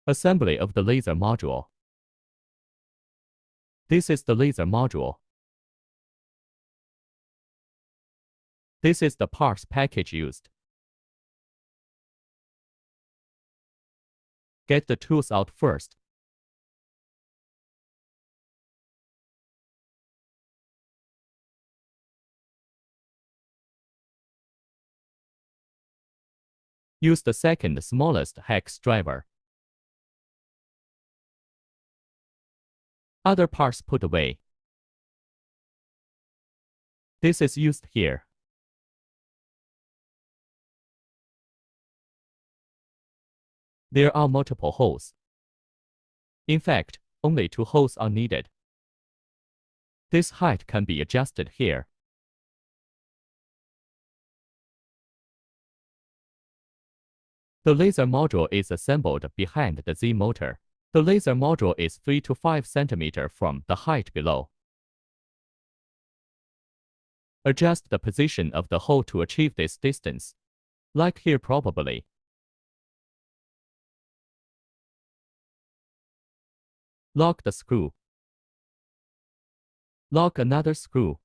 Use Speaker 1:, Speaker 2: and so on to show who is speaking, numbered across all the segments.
Speaker 1: Assembly of the laser module. This is the laser module. This is the parts package used. Get the tools out first. Use the second smallest hex driver. Other parts put away. This is used here. There are multiple holes. In fact, only 2 holes are needed. This height can be adjusted here. The laser module is assembled behind the Z motor. The laser module is 3 to 5 cm from the height below. Adjust the position of the hole to achieve this distance, like here probably. Lock the screw. Lock another screw.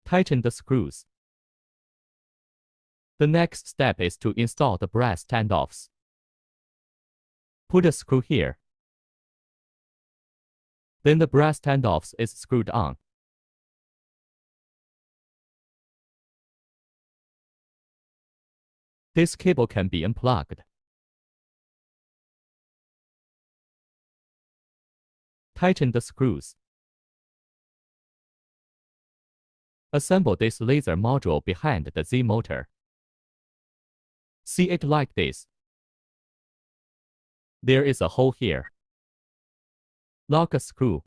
Speaker 1: Tighten the screws. The next step is to install the brass standoffs. Put a screw here. Then the brass standoffs is screwed on. This cable can be unplugged. Tighten the screws. Assemble this laser module behind the Z motor. See it like this. There is a hole here. Lock a screw.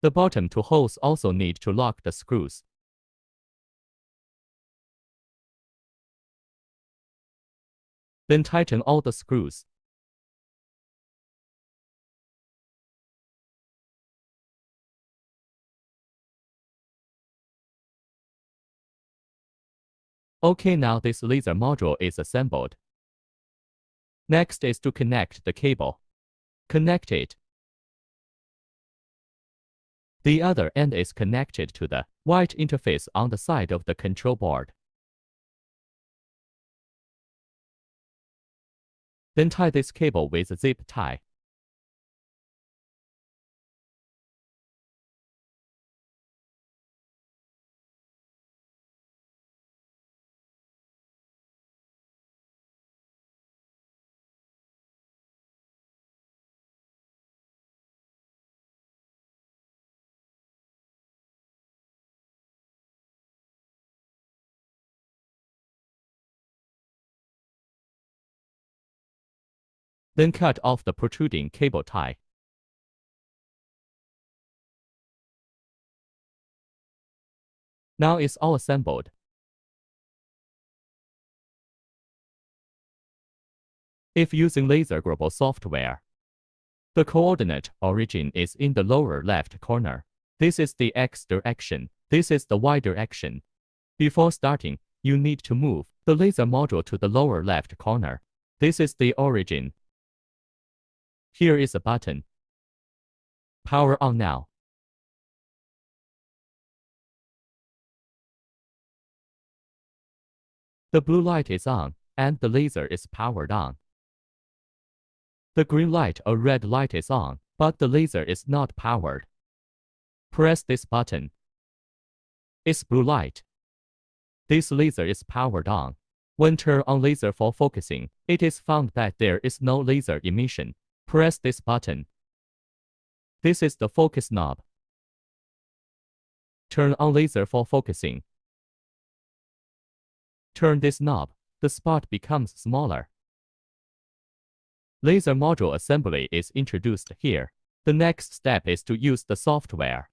Speaker 1: The bottom 2 holes also need to lock the screws. Then tighten all the screws. Okay, now this laser module is assembled. Next is to connect the cable. Connect it. The other end is connected to the white interface on the side of the control board. Then tie this cable with a zip tie. Then cut off the protruding cable tie. Now it's all assembled. If using Laser Global software, the coordinate origin is in the lower left corner. This is the X direction. This is the Y direction. Before starting, you need to move the laser module to the lower left corner. This is the origin. Here is a button. Power on now. The blue light is on, and the laser is powered on. The green light or red light is on, but the laser is not powered. Press this button. It's blue light. This laser is powered on. When turn on laser for focusing, it is found that there is no laser emission. Press this button. This is the focus knob. Turn on laser for focusing. Turn this knob. The spot becomes smaller. Laser module assembly is introduced here. The next step is to use the software.